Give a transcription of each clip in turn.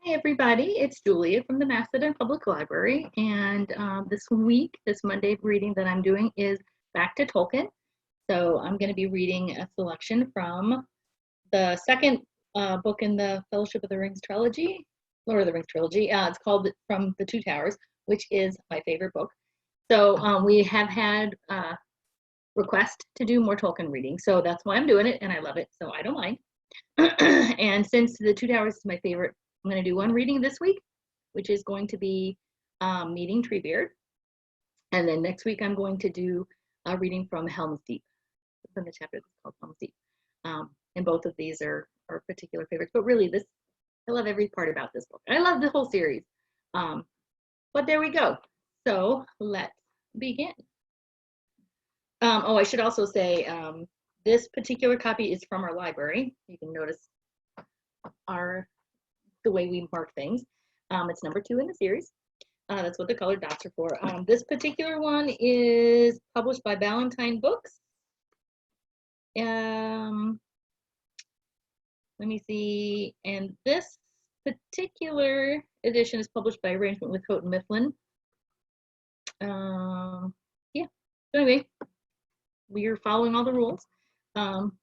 Hi, everybody. It's Julia from the Macedon Public Library. And this week, this Monday reading that I'm doing is Back to Tolkien. So I'm going to be reading a selection from the second book in the Fellowship of the Rings trilogy, Lord of the Rings trilogy. It's called From the Two Towers, which is my favorite book. So we have had requests to do more Tolkien reading. So that's why I'm doing it, and I love it. So I don't mind. And since the Two Towers is my favorite, I'm going to do one reading this week, which is going to be Meeting Treebeard. And then next week, I'm going to do a reading from Helm's Deep, from the chapter that's called Helm's Deep. And both of these are particular favorites. But really, I love every part about this book. I love the whole series. But there we go. So let's begin. I should also say, this particular copy is from our library. You can notice the way we mark things. It's number 2 in the series. That's what the colored dots are for. This particular one is published by Ballantine Books. Let me see. And this particular edition is published by arrangement with Houghton Mifflin. Yeah. So anyway, we are following all the rules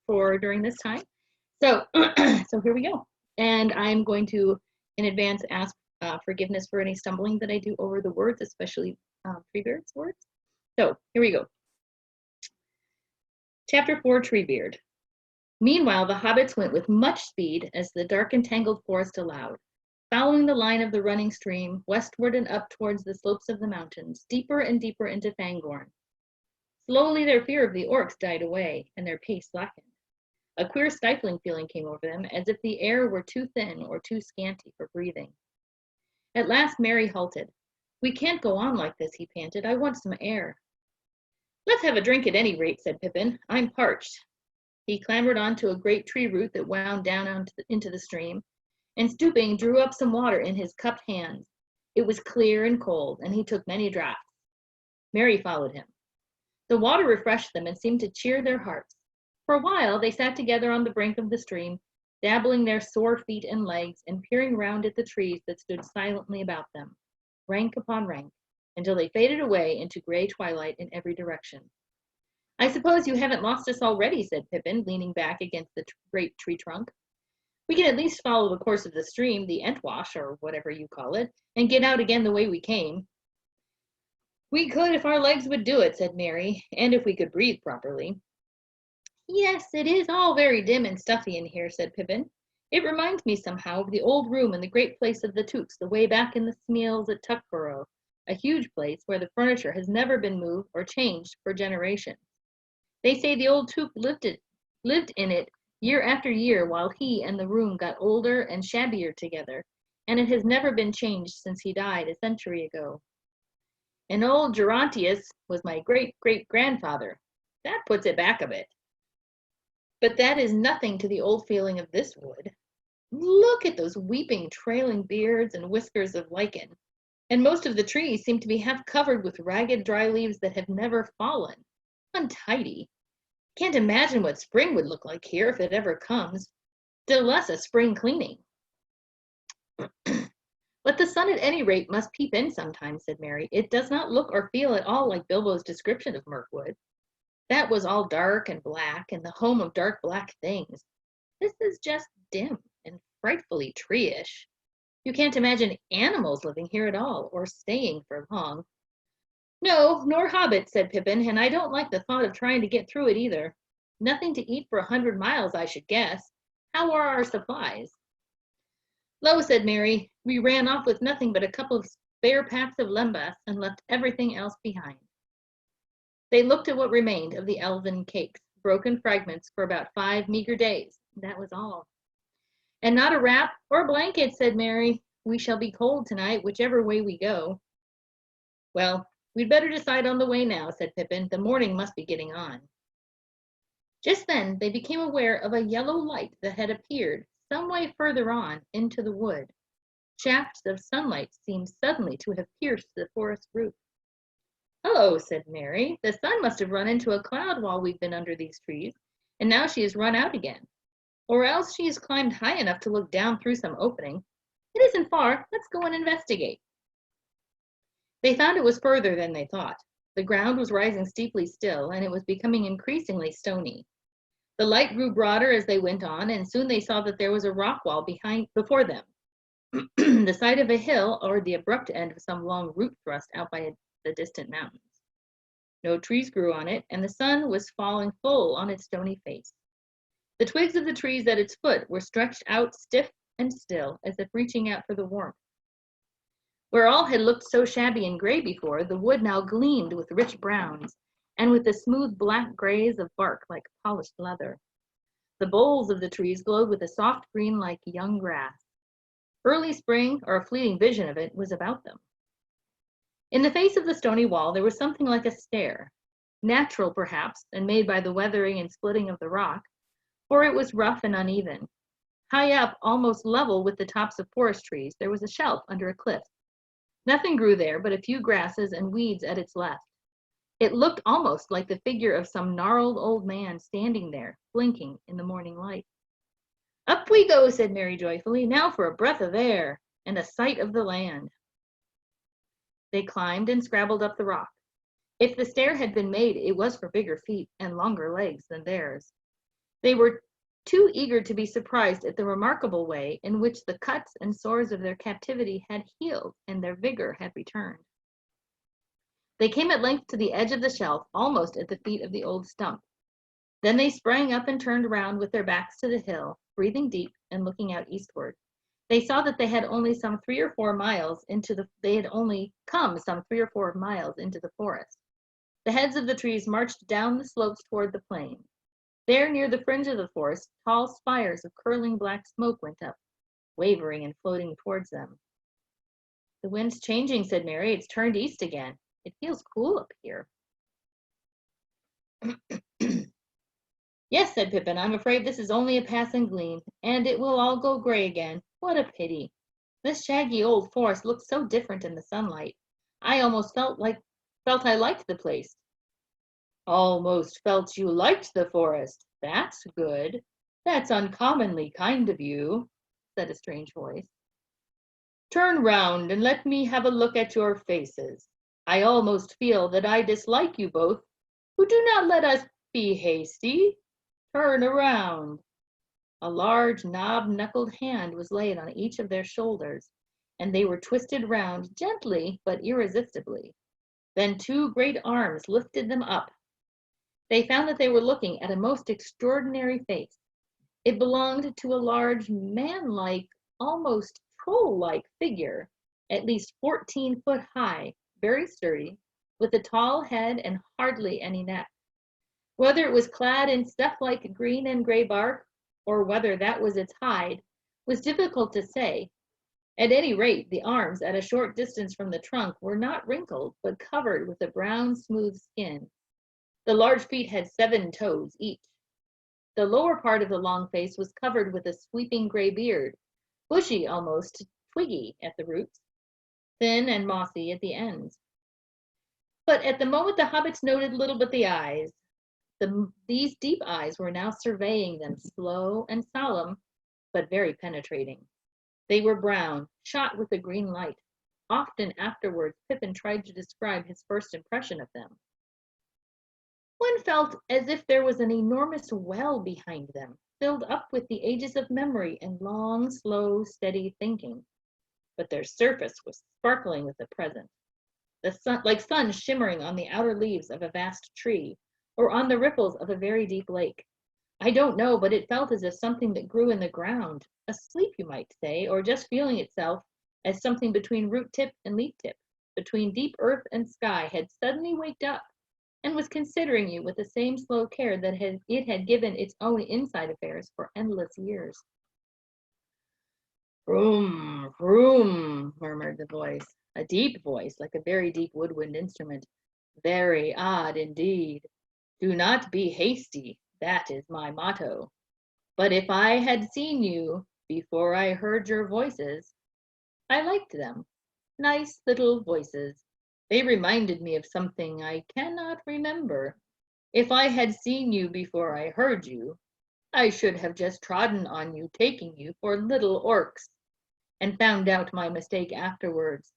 for during this time. So, so here we go. And I'm going to, in advance, ask forgiveness for any stumbling that I do over the words, especially Treebeard's words. So here we go. Chapter 4, Treebeard. Meanwhile, the hobbits went with much speed as the dark and tangled forest allowed, following the line of the running stream, westward and up towards the slopes of the mountains, deeper and deeper into Fangorn. Slowly their fear of the orcs died away, and their pace slackened. A queer stifling feeling came over them, as if the air were too thin or too scanty for breathing. At last Merry halted. "We can't go on like this," he panted. "I want some air." "Let's have a drink at any rate," said Pippin. "I'm parched." He clambered onto a great tree root that wound down into the stream, and stooping, drew up some water in his cupped hands. It was clear and cold, and he took many draughts. Merry followed him. The water refreshed them and seemed to cheer their hearts. For a while they sat together on the brink of the stream, dabbling their sore feet and legs and peering round at the trees that stood silently about them, rank upon rank, until they faded away into gray twilight in every direction. "I suppose you haven't lost us already," said Pippin, leaning back against the great tree trunk. "We can at least follow the course of the stream, the Entwash, or whatever you call it, and get out again the way we came." "We could if our legs would do it," said Merry, "and if we could breathe properly." "Yes, it is all very dim and stuffy in here," said Pippin. "It reminds me somehow of the old room in the great place of the Tooks, away back in the Smeals at Tuckborough, a huge place where the furniture has never been moved or changed for generations. They say the old Took lived in it year after year while he and the room got older and shabbier together, and it has never been changed since he died a century ago. And old Gerontius was my great-great-grandfather. That puts it back a bit. But that is nothing to the old feeling of this wood. Look at those weeping, trailing beards and whiskers of lichen. And most of the trees seem to be half covered with ragged, dry leaves that have never fallen. Untidy. Can't imagine what spring would look like here if it ever comes. Still less a spring cleaning." "But the sun at any rate must peep in sometimes," said Merry. "It does not look or feel at all like Bilbo's description of Mirkwood. That was all dark and black, and the home of dark black things. This is just dim and frightfully tree-ish. You can't imagine animals living here at all, or staying for long." "No, nor hobbits," said Pippin, "and I don't like the thought of trying to get through it either. Nothing to eat for 100 miles, I should guess. How are our supplies?" "Lo," said Merry, "we ran off with nothing but a couple of spare packs of lembas and left everything else behind." They looked at what remained of the elven cakes, broken fragments, for about 5 meager days. That was all. "And not a wrap or blanket," said Merry. "We shall be cold tonight, whichever way we go." "Well, we'd better decide on the way now," said Pippin. "The morning must be getting on." Just then they became aware of a yellow light that had appeared some way further on into the wood. Shafts of sunlight seemed suddenly to have pierced the forest roof. "Hello," said Merry. "The sun must have run into a cloud while we've been under these trees, and now she has run out again. Or else she has climbed high enough to look down through some opening. It isn't far. Let's go and investigate. They found it was further than they thought. The ground was rising steeply still, and it was becoming increasingly stony. The light grew broader as they went on, and soon they saw that there was a rock wall before them, the side of a hill or the abrupt end of some long root thrust out by the distant mountains. No trees grew on it, and the sun was falling full on its stony face. The twigs of the trees at its foot were stretched out stiff and still, as if reaching out for the warmth. Where all had looked so shabby and gray before, the wood now gleamed with rich browns, and with the smooth black grays of bark like polished leather. The boles of the trees glowed with a soft green like young grass. Early spring, or a fleeting vision of it, was about them. In the face of the stony wall there was something like a stair, natural perhaps, and made by the weathering and splitting of the rock, for it was rough and uneven. High up, almost level with the tops of forest trees, there was a shelf under a cliff. Nothing grew there but a few grasses and weeds at its left. It looked almost like the figure of some gnarled old man standing there, blinking in the morning light. "Up we go," said Mary joyfully. "Now for a breath of air and a sight of the land." They climbed and scrabbled up the rock. If the stair had been made, it was for bigger feet and longer legs than theirs. They were too eager to be surprised at the remarkable way in which the cuts and sores of their captivity had healed and their vigor had returned. They came at length to the edge of the shelf, almost at the feet of the old stump. Then they sprang up and turned round with their backs to the hill, breathing deep and looking out eastward. They saw that they had only come some 3 or 4 miles into the forest. The heads of the trees marched down the slopes toward the plain. There, near the fringe of the forest, tall spires of curling black smoke went up, wavering and floating towards them. "The wind's changing," said Mary. "It's turned east again. It feels cool up here." "Yes," said Pippin, "I'm afraid this is only a passing gleam, and it will all go gray again. What a pity. This shaggy old forest looks so different in the sunlight. I almost felt I liked the place." "Almost felt you liked the forest. That's good. That's uncommonly kind of you," said a strange voice. "Turn round and let me have a look at your faces. I almost feel that I dislike you both, who do not let us be hasty. Turn around." A large knob-knuckled hand was laid on each of their shoulders, and they were twisted round gently but irresistibly. Then 2 great arms lifted them up. They found that they were looking at a most extraordinary face. It belonged to a large man-like, almost troll-like figure, at least 14 foot high, very sturdy, with a tall head and hardly any neck. Whether it was clad in stuff like green and gray bark, or whether that was its hide, was difficult to say. At any rate, the arms, at a short distance from the trunk, were not wrinkled, but covered with a brown, smooth skin. The large feet had 7 toes each. The lower part of the long face was covered with a sweeping gray beard, bushy almost, twiggy at the roots, thin and mossy at the ends. But at the moment the hobbits noted little but the eyes. These deep eyes were now surveying them, slow and solemn, but very penetrating. They were brown, shot with a green light. Often afterwards Pippin tried to describe his first impression of them. One felt as if there was an enormous well behind them, filled up with the ages of memory and long, slow, steady thinking. But their surface was sparkling with the present, the sun, like sun shimmering on the outer leaves of a vast tree, or on the ripples of a very deep lake. I don't know, but it felt as if something that grew in the ground, asleep you might say, or just feeling itself as something between root tip and leaf tip, between deep earth and sky, had suddenly waked up and was considering you with the same slow care that it had given its own inside affairs for endless years. "Vroom, vroom," murmured the voice, a deep voice, like a very deep woodwind instrument. "Very odd indeed. Do not be hasty, that is my motto. But if I had seen you before I heard your voices, I liked them. Nice little voices. They reminded me of something I cannot remember. If I had seen you before I heard you, I should have just trodden on you, taking you for little orcs. and found out my mistake afterwards.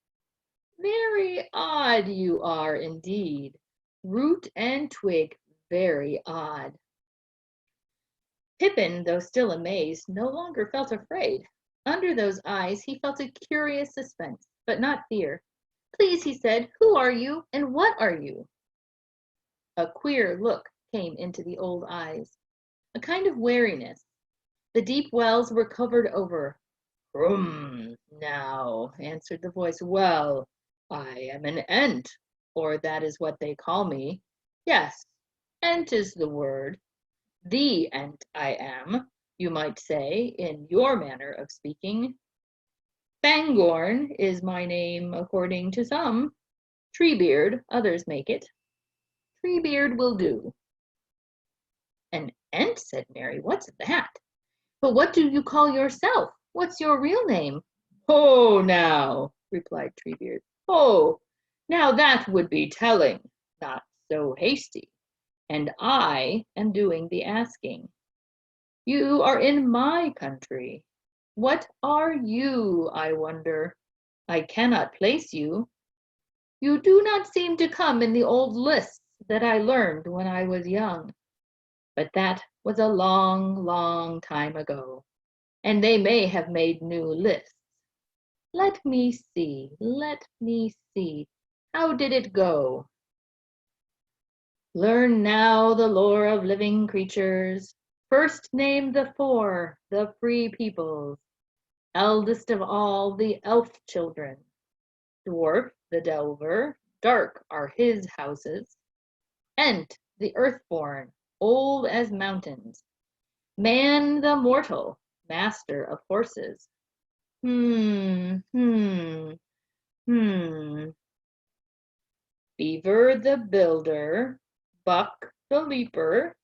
Very odd you are indeed. Root and twig, very odd. Pippin, though still amazed, no longer felt afraid. Under those eyes he felt a curious suspense, but not fear. Please, he said, who are you, and what are you? A queer look came into the old eyes, a kind of wariness. The deep wells were covered over. Now, answered the voice. Well, I am an Ent, or that is what they call me. Yes, Ent is the word. The Ent I am, you might say, in your manner of speaking. Fangorn is my name according to some. Treebeard, others make it. Treebeard will do. An Ent, said Mary, what's that? But what do you call yourself? What's your real name? Oh, now, replied Treebeard. Oh, now that would be telling, not so hasty. And I am doing the asking. You are in my country. What are you, I wonder? I cannot place you. You do not seem to come in the old lists that I learned when I was young. But that was a long, long time ago, and they may have made new lists. Let me see. How did it go? Learn now the lore of living creatures. First name the four, the free peoples. Eldest of all, the elf children. Dwarf, the delver, dark are his houses. Ent, the earthborn, old as mountains. Man, the mortal, master of horses. Beaver, the builder, buck, the leaper,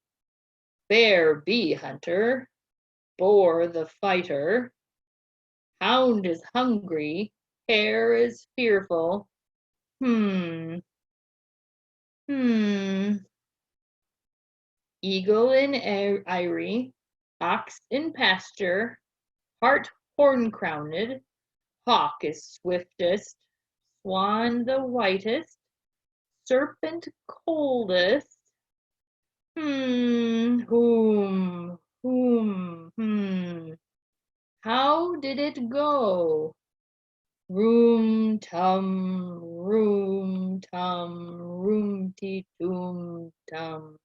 bear, bee hunter, boar, the fighter, hound is hungry, hare is fearful. Eagle in eyrie, ox in pasture, hart horn-crowned, hawk is swiftest, swan the whitest, serpent coldest. How did it go? Room-tum, room-ti-toom-tum.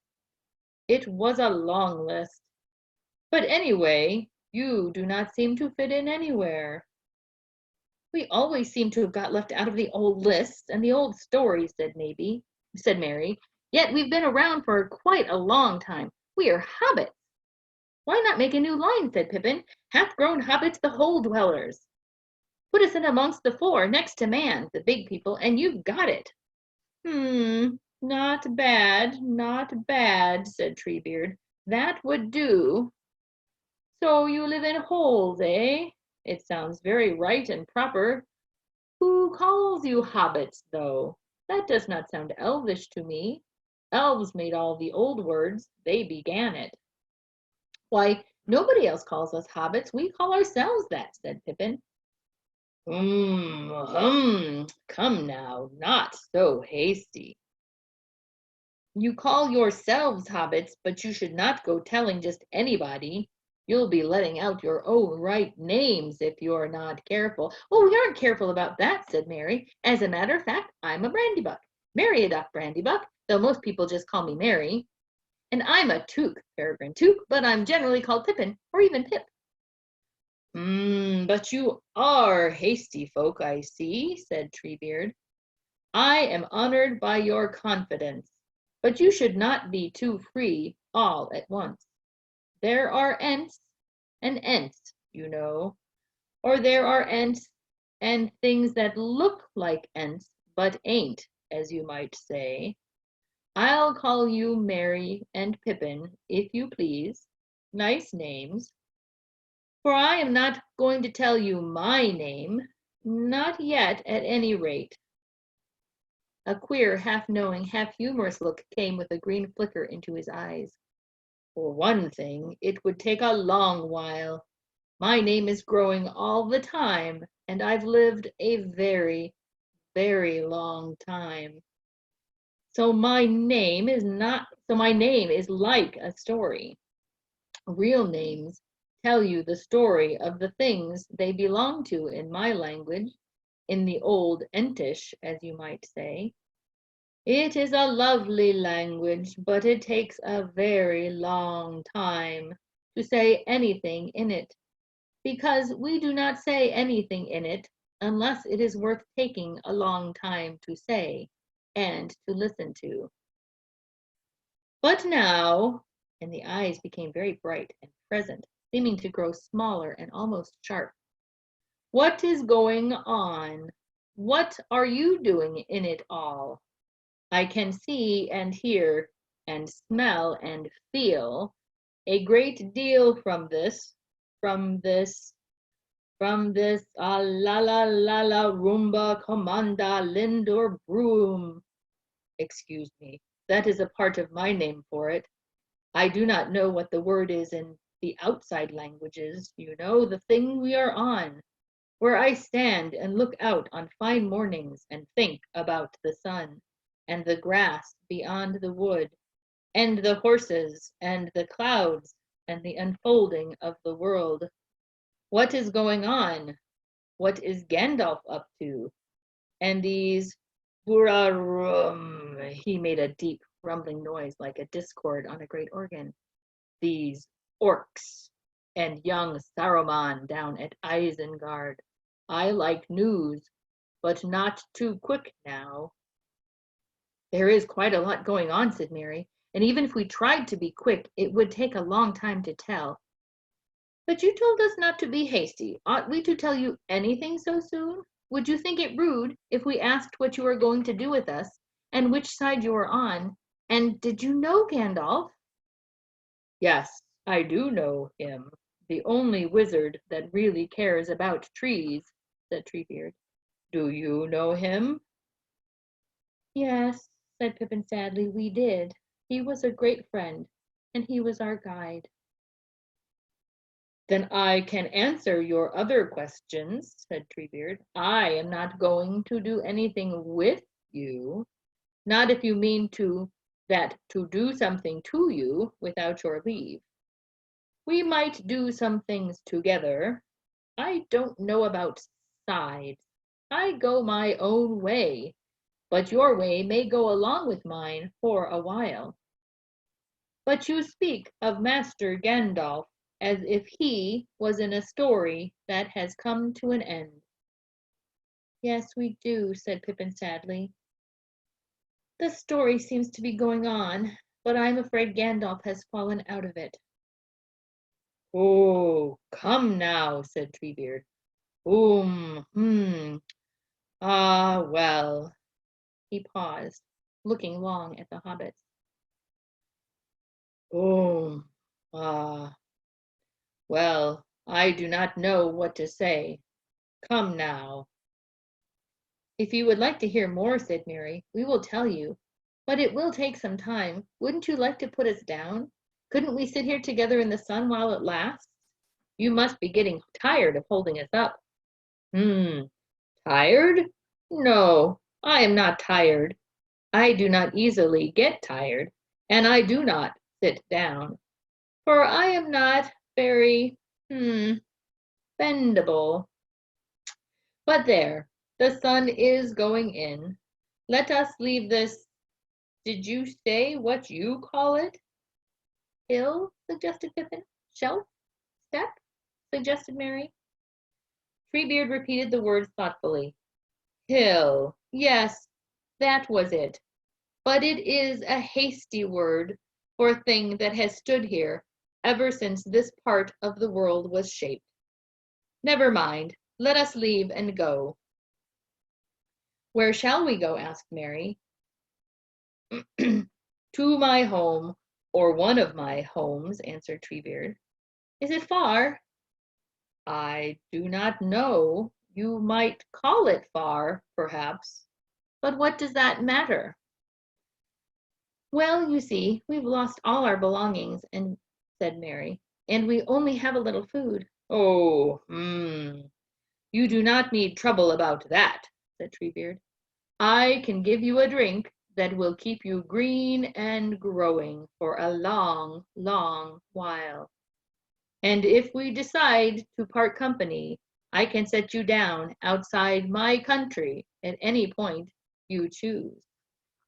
It was a long list. But anyway, you do not seem to fit in anywhere. We always seem to have got left out of the old lists and the old stories, said Mary. Yet we've been around for quite a long time. We are hobbits. Why not make a new line, said Pippin. Half-grown hobbits, the hole dwellers. Put us in amongst the four, next to man, the big people, and you've got it. Not bad, said Treebeard. That would do. So you live in holes, eh? It sounds very right and proper. Who calls you hobbits, though? That does not sound elvish to me. Elves made all the old words. They began it. Why, nobody else calls us hobbits. We call ourselves that, said Pippin. Come now, not so hasty. You call yourselves hobbits, but you should not go telling just anybody. You'll be letting out your own right names if you're not careful. Oh, we aren't careful about that, said Mary. As a matter of fact, I'm a Brandybuck. Meriadoc Brandybuck, though most people just call me Mary. And I'm a Took, Peregrine Took, but I'm generally called Pippin, or even Pip. But you are hasty folk, I see, said Treebeard. I am honored by your confidence, but you should not be too free all at once. There are Ents and Ents, you know, or there are Ents and things that look like Ents, but ain't, as you might say. I'll call you Mary and Pippin, if you please. Nice names. For I am not going to tell you my name, not yet at any rate. A queer, half-knowing, half-humorous look came with a green flicker into his eyes. For one thing, it would take a long while. My name is growing all the time, and I've lived a very, very long time. So my name is like a story. Real names tell you the story of the things they belong to in my language, in the old Entish, as you might say. It is a lovely language, but it takes a very long time to say anything in it, because we do not say anything in it unless it is worth taking a long time to say and to listen to. But now, and the eyes became very bright and present, seeming to grow smaller and almost sharp. What is going on? What are you doing in it all? I can see and hear and smell and feel a great deal from this, la la la la rumba commanda lindor broom. Excuse me, that is a part of my name for it. I do not know what the word is in the outside languages, you know, the thing we are on, where I stand and look out on fine mornings and think about the sun, and the grass beyond the wood, and the horses, and the clouds, and the unfolding of the world. What is going on? What is Gandalf up to? And these Burarum, he made a deep rumbling noise like a discord on a great organ. These orcs and young Saruman down at Isengard. I like news, but not too quick now. There is quite a lot going on, said Mary, and even if we tried to be quick, it would take a long time to tell. But you told us not to be hasty. Ought we to tell you anything so soon? Would you think it rude if we asked what you are going to do with us, and which side you are on? And did you know Gandalf? Yes, I do know him, the only wizard that really cares about trees, said Treebeard. Do you know him? Yes, said Pippin sadly, we did. He was a great friend, and he was our guide. Then I can answer your other questions, said Treebeard. I am not going to do anything with you, not if you mean to do something to you without your leave. We might do some things together. I don't know about sides. I go my own way, but your way may go along with mine for a while. But you speak of Master Gandalf as if he was in a story that has come to an end. Yes, we do, said Pippin sadly. The story seems to be going on, but I'm afraid Gandalf has fallen out of it. Oh, come now, said Treebeard. Well. He paused, looking long at the hobbits. Well, I do not know what to say. Come now. If you would like to hear more, said Mary, we will tell you. But it will take some time. Wouldn't you like to put us down? Couldn't we sit here together in the sun while it lasts? You must be getting tired of holding us up. Tired? No, I am not tired. I do not easily get tired, and I do not sit down, for I am not very, bendable. But there, the sun is going in. Let us leave this, did you say what you call it? Hill, suggested Pippin. Shelf? Step? Suggested Mary. Treebeard repeated the words thoughtfully. Hill, yes, that was it. But it is a hasty word for a thing that has stood here ever since this part of the world was shaped. Never mind, let us leave and go. Where shall we go? Asked Mary. To my home, or one of my homes, answered Treebeard. Is it far? I do not know. You might call it far, perhaps. But what does that matter? Well, you see, we've lost all our belongings, said Mary, and we only have a little food. Oh, you do not need trouble about that, said Treebeard. I can give you a drink that will keep you green and growing for a long, long while. And if we decide to part company, I can set you down outside my country at any point you choose.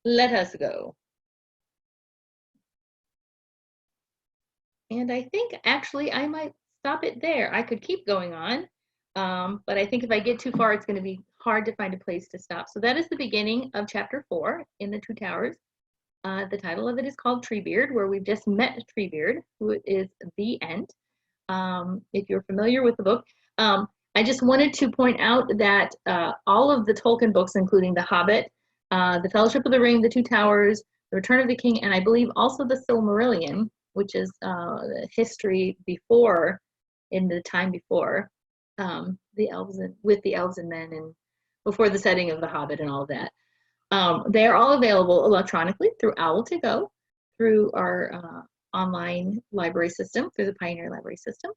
Let us go. And I think actually I might stop it there. I could keep going on, but I think if I get too far, it's going to be hard to find a place to stop. So that is the beginning of chapter 4 in the Two Towers. The title of it is called Treebeard, where we've just met Treebeard, who is the end. If you're familiar with the book, I just wanted to point out that all of the Tolkien books, including The Hobbit, The Fellowship of the Ring, The Two Towers, The Return of the King, and I believe also The Silmarillion, which is history before, in the time before the elves and with the elves and men, and before the setting of The Hobbit and all of that. They are all available electronically through Owl2Go, through our online library system, through the Pioneer Library System.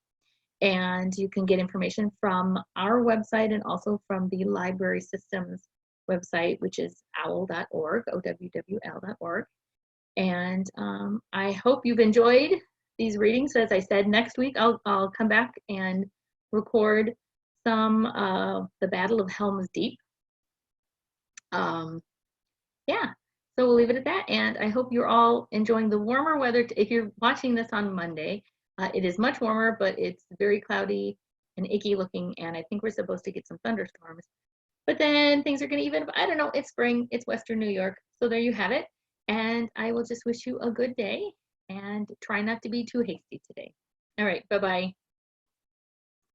And you can get information from our website and also from the library system's website, which is owl.org, owwl.org. And I hope you've enjoyed these readings. As I said, next week I'll come back and record some of the Battle of Helm's Deep. Yeah, so we'll leave it at that. And I hope you're all enjoying the warmer weather. If you're watching this on Monday, it is much warmer, but it's very cloudy and icky looking. And I think we're supposed to get some thunderstorms. But then things are going to even up. I don't know. It's spring. It's Western New York. So there you have it. And I will just wish you a good day and try not to be too hasty today. All right. Bye-bye.